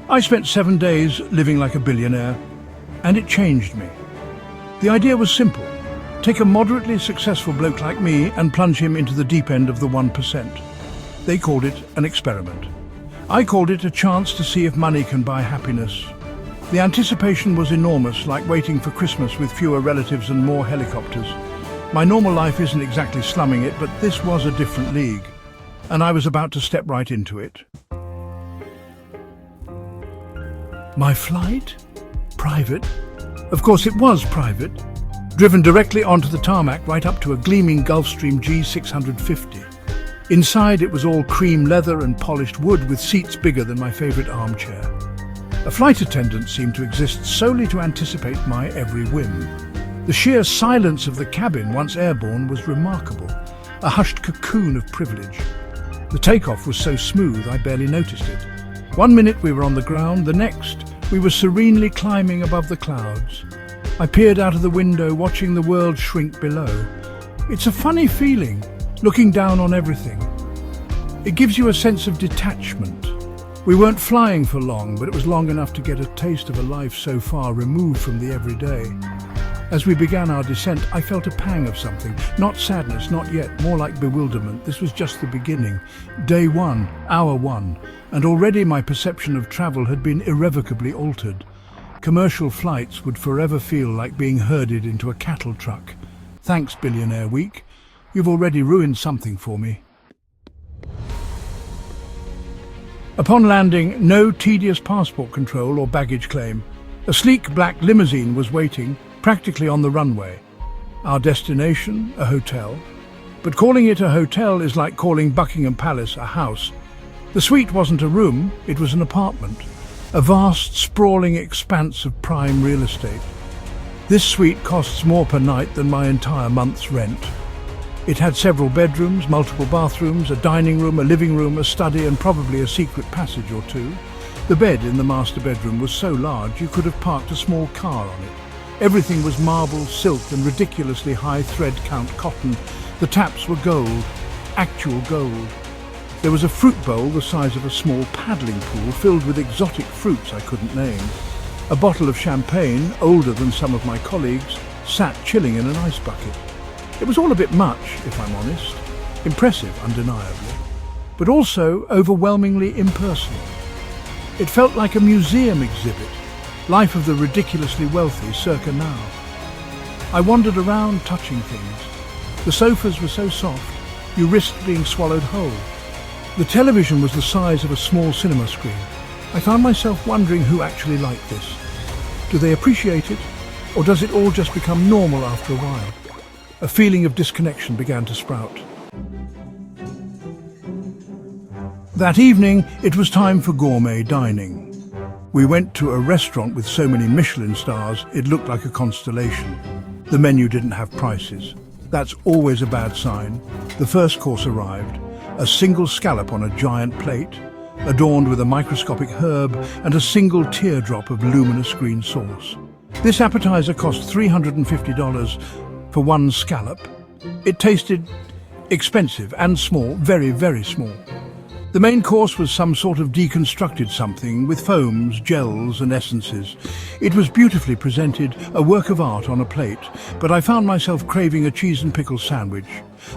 I spent 7 days living like a billionaire, and it changed me. The idea was simple. Take a moderately successful bloke like me and plunge him into the deep end of the 1%. They called it an experiment. I called it a chance to see if money can buy happiness. The anticipation was enormous, like waiting for Christmas with fewer relatives and more helicopters. My normal life isn't exactly slumming it, but this was a different league, and I was about to step right into it. My flight? Private? Of course it was private. Driven directly onto the tarmac right up to a gleaming Gulfstream G650. Inside it was all cream leather and polished wood with seats bigger than my favorite armchair. A flight attendant seemed to exist solely to anticipate my every whim. The sheer silence of the cabin once airborne was remarkable, a hushed cocoon of privilege. The takeoff was so smooth I barely noticed it. 1 minute we were on the ground, the next we were serenely climbing above the clouds. I peered out of the window, watching the world shrink below. It's a funny feeling, looking down on everything. It gives you a sense of detachment. We weren't flying for long, but it was long enough to get a taste of a life so far removed from the everyday. As we began our descent, I felt a pang of something. Not sadness, not yet, more like bewilderment. This was just the beginning. Day 1, hour 1, and already my perception of travel had been irrevocably altered. Commercial flights would forever feel like being herded into a cattle truck. Thanks, Billionaire Week. You've already ruined something for me. Upon landing, no tedious passport control or baggage claim. A sleek black limousine was waiting, practically on the runway. Our destination, a hotel. But calling it a hotel is like calling Buckingham Palace a house. The suite wasn't a room, it was an apartment. A vast, sprawling expanse of prime real estate. This suite costs more per night than my entire month's rent. It had several bedrooms, multiple bathrooms, a dining room, a living room, a study, and probably a secret passage or two. The bed in the master bedroom was so large you could have parked a small car on it. Everything was marble, silk, and ridiculously high thread count cotton. The taps were gold, actual gold. There was a fruit bowl the size of a small paddling pool filled with exotic fruits I couldn't name. A bottle of champagne, older than some of my colleagues, sat chilling in an ice bucket. It was all a bit much, if I'm honest. Impressive, undeniably, but also overwhelmingly impersonal. It felt like a museum exhibit, life of the ridiculously wealthy circa now. I wandered around touching things. The sofas were so soft, you risked being swallowed whole. The television was the size of a small cinema screen. I found myself wondering who actually liked this. Do they appreciate it, or does it all just become normal after a while? A feeling of disconnection began to sprout. That evening, it was time for gourmet dining. We went to a restaurant with so many Michelin stars, it looked like a constellation. The menu didn't have prices. That's always a bad sign. The first course arrived, a single scallop on a giant plate, adorned with a microscopic herb and a single teardrop of luminous green sauce. This appetizer cost $350 for one scallop. It tasted expensive and small, very, very small. The main course was some sort of deconstructed something with foams, gels and essences. It was beautifully presented, a work of art on a plate, but I found myself craving a cheese and pickle sandwich.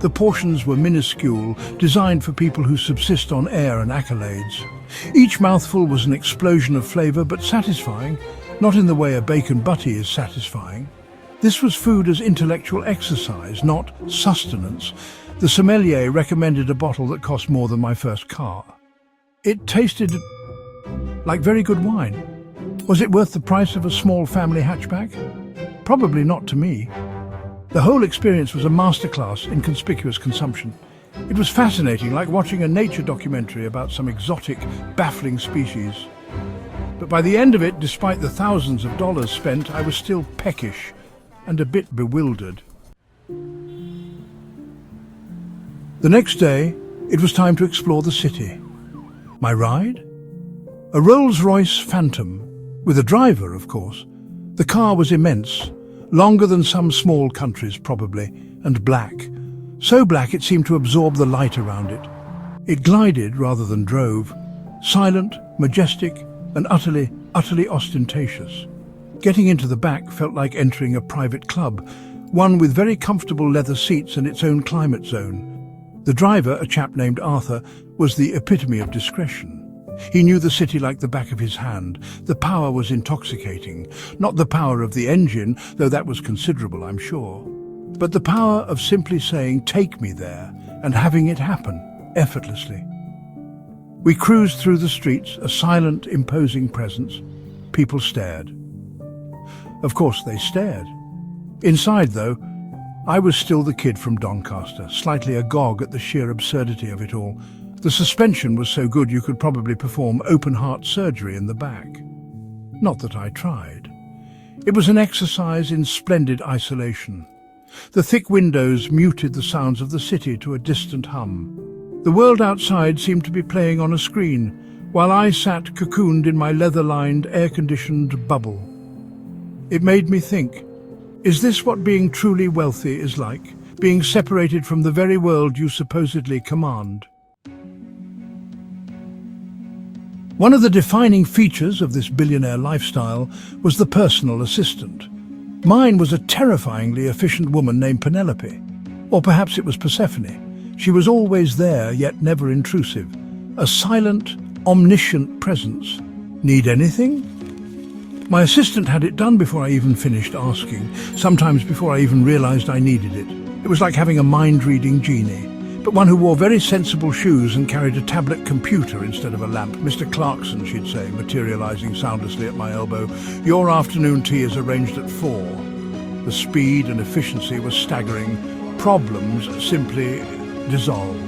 The portions were minuscule, designed for people who subsist on air and accolades. Each mouthful was an explosion of flavour, but satisfying, not in the way a bacon butty is satisfying. This was food as intellectual exercise, not sustenance. The sommelier recommended a bottle that cost more than my first car. It tasted like very good wine. Was it worth the price of a small family hatchback? Probably not to me. The whole experience was a masterclass in conspicuous consumption. It was fascinating, like watching a nature documentary about some exotic, baffling species. But by the end of it, despite the thousands of dollars spent, I was still peckish and a bit bewildered. The next day, it was time to explore the city. My ride? A Rolls-Royce Phantom, with a driver, of course. The car was immense, longer than some small countries probably, and black. So black it seemed to absorb the light around it. It glided rather than drove, silent, majestic, and utterly ostentatious. Getting into the back felt like entering a private club, one with very comfortable leather seats and its own climate zone. The driver, a chap named Arthur, was the epitome of discretion. He knew the city like the back of his hand. The power was intoxicating. Not the power of the engine, though that was considerable, I'm sure, but the power of simply saying, "Take me there," and having it happen, effortlessly. We cruised through the streets, a silent, imposing presence. People stared. Of course they stared. Inside, though, I was still the kid from Doncaster, slightly agog at the sheer absurdity of it all. The suspension was so good you could probably perform open-heart surgery in the back. Not that I tried. It was an exercise in splendid isolation. The thick windows muted the sounds of the city to a distant hum. The world outside seemed to be playing on a screen, while I sat cocooned in my leather-lined, air-conditioned bubble. It made me think, is this what being truly wealthy is like? Being separated from the very world you supposedly command? One of the defining features of this billionaire lifestyle was the personal assistant. Mine was a terrifyingly efficient woman named Penelope. Or perhaps it was Persephone. She was always there, yet never intrusive. A silent, omniscient presence. Need anything? My assistant had it done before I even finished asking, sometimes before I even realized I needed it. It was like having a mind-reading genie, but one who wore very sensible shoes and carried a tablet computer instead of a lamp. "Mr. Clarkson," she'd say, materializing soundlessly at my elbow, "your afternoon tea is arranged at 4. The speed and efficiency were staggering. Problems simply dissolved.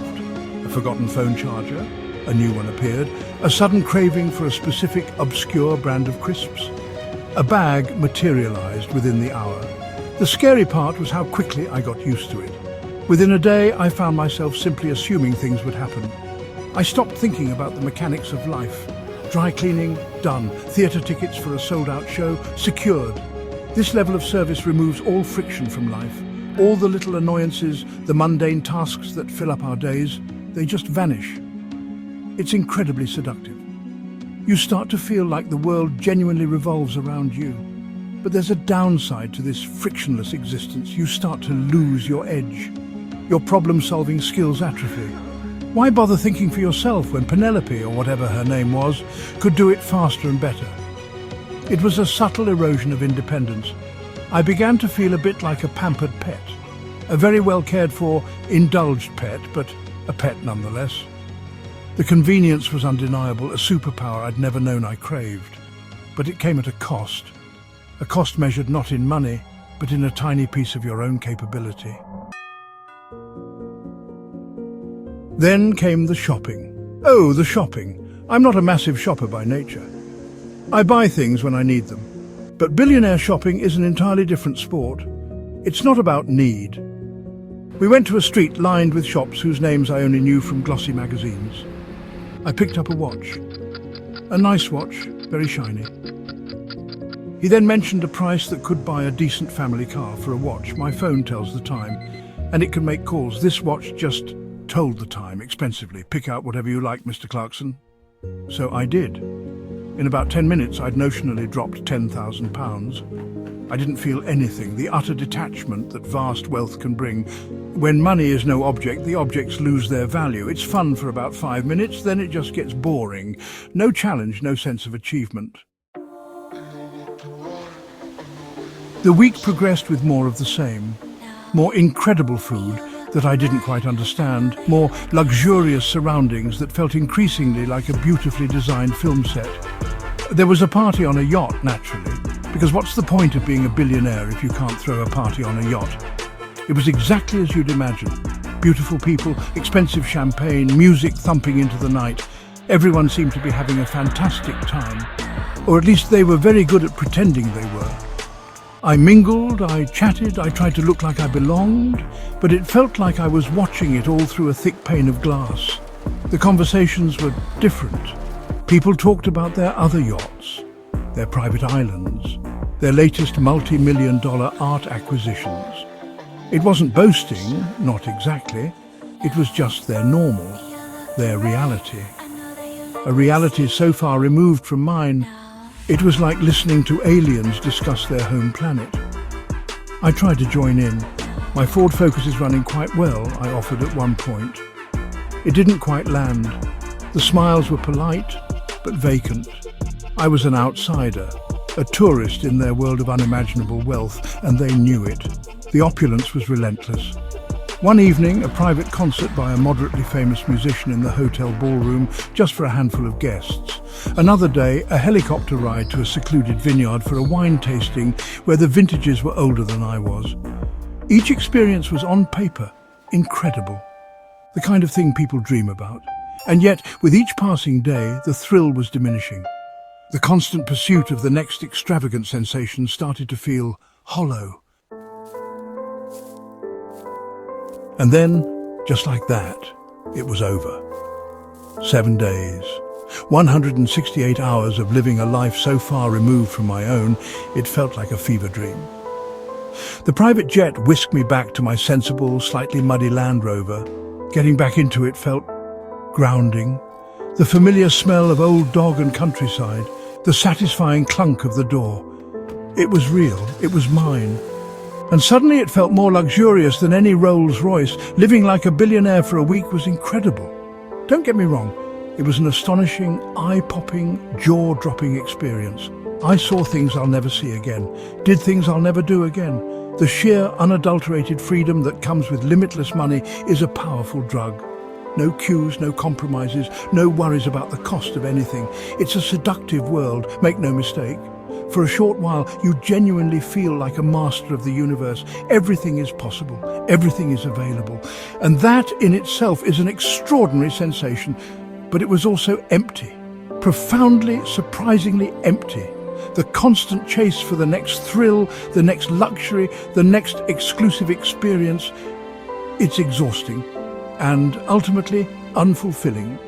A forgotten phone charger, a new one appeared, a sudden craving for a specific obscure brand of crisps. A bag materialized within the hour. The scary part was how quickly I got used to it. Within a day, I found myself simply assuming things would happen. I stopped thinking about the mechanics of life. Dry cleaning, done. Theatre tickets for a sold-out show, secured. This level of service removes all friction from life. All the little annoyances, the mundane tasks that fill up our days, they just vanish. It's incredibly seductive. You start to feel like the world genuinely revolves around you. But there's a downside to this frictionless existence. You start to lose your edge. Your problem-solving skills atrophy. Why bother thinking for yourself when Penelope, or whatever her name was, could do it faster and better? It was a subtle erosion of independence. I began to feel a bit like a pampered pet. A very well cared for, indulged pet, but a pet nonetheless. The convenience was undeniable, a superpower I'd never known I craved. But it came at a cost measured not in money, but in a tiny piece of your own capability. Then came the shopping. Oh, the shopping. I'm not a massive shopper by nature. I buy things when I need them. But billionaire shopping is an entirely different sport. It's not about need. We went to a street lined with shops whose names I only knew from glossy magazines. I picked up a watch. A nice watch, very shiny. He then mentioned a price that could buy a decent family car for a watch. My phone tells the time, and it can make calls. This watch just told the time, expensively. "Pick out whatever you like, Mr. Clarkson." So I did. In about 10 minutes, I'd notionally dropped £10,000. I didn't feel anything, the utter detachment that vast wealth can bring. When money is no object, the objects lose their value. It's fun for about 5 minutes, then it just gets boring. No challenge, no sense of achievement. The week progressed with more of the same. More incredible food that I didn't quite understand. More luxurious surroundings that felt increasingly like a beautifully designed film set. There was a party on a yacht, naturally, because what's the point of being a billionaire if you can't throw a party on a yacht? It was exactly as you'd imagine. Beautiful people, expensive champagne, music thumping into the night. Everyone seemed to be having a fantastic time. Or at least they were very good at pretending they were. I mingled, I chatted, I tried to look like I belonged, but it felt like I was watching it all through a thick pane of glass. The conversations were different. People talked about their other yachts, their private islands, their latest multi-million-dollar art acquisitions. It wasn't boasting, not exactly. It was just their normal, their reality. a reality so far removed from mine. It was like listening to aliens discuss their home planet. I tried to join in. My Ford Focus is running quite well, I offered at one point. It didn't quite land. The smiles were polite, but vacant. I was an outsider, a tourist in their world of unimaginable wealth, and they knew it. The opulence was relentless. One evening, a private concert by a moderately famous musician in the hotel ballroom, just for a handful of guests. Another day, a helicopter ride to a secluded vineyard for a wine tasting where the vintages were older than I was. Each experience was on paper incredible, the kind of thing people dream about. And yet, with each passing day, the thrill was diminishing. The constant pursuit of the next extravagant sensation started to feel hollow. And then, just like that, it was over. 7 days, 168 hours of living a life so far removed from my own, it felt like a fever dream. The private jet whisked me back to my sensible, slightly muddy Land Rover. Getting back into it felt grounding. The familiar smell of old dog and countryside, the satisfying clunk of the door. It was real, it was mine. And suddenly it felt more luxurious than any Rolls-Royce. Living like a billionaire for a week was incredible. Don't get me wrong, it was an astonishing, eye-popping, jaw-dropping experience. I saw things I'll never see again, did things I'll never do again. The sheer, unadulterated freedom that comes with limitless money is a powerful drug. No queues, no compromises, no worries about the cost of anything. It's a seductive world, make no mistake. For a short while, you genuinely feel like a master of the universe. Everything is possible, everything is available. And that in itself is an extraordinary sensation. But it was also empty, profoundly, surprisingly empty. The constant chase for the next thrill, the next luxury, the next exclusive experience, it's exhausting and ultimately unfulfilling.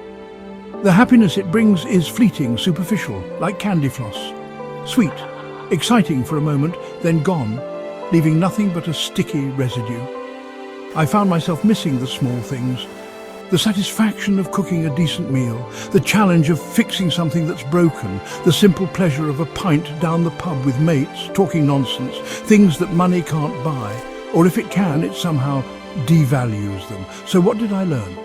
The happiness it brings is fleeting, superficial, like candy floss. Sweet, exciting for a moment, then gone, leaving nothing but a sticky residue. I found myself missing the small things. The satisfaction of cooking a decent meal, the challenge of fixing something that's broken, the simple pleasure of a pint down the pub with mates, talking nonsense, things that money can't buy, or if it can, it somehow devalues them. So what did I learn?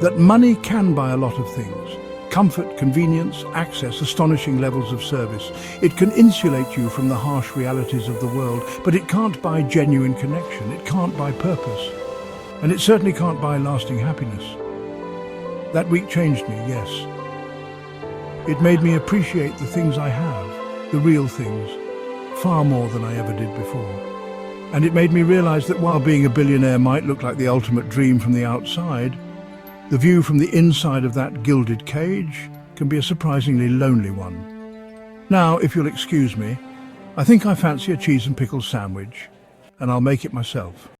That money can buy a lot of things. Comfort, convenience, access, astonishing levels of service. It can insulate you from the harsh realities of the world, but it can't buy genuine connection. It can't buy purpose. And it certainly can't buy lasting happiness. That week changed me, yes. It made me appreciate the things I have, the real things, far more than I ever did before. And it made me realize that while being a billionaire might look like the ultimate dream from the outside, the view from the inside of that gilded cage can be a surprisingly lonely one. Now, if you'll excuse me, I think I fancy a cheese and pickles sandwich, and I'll make it myself.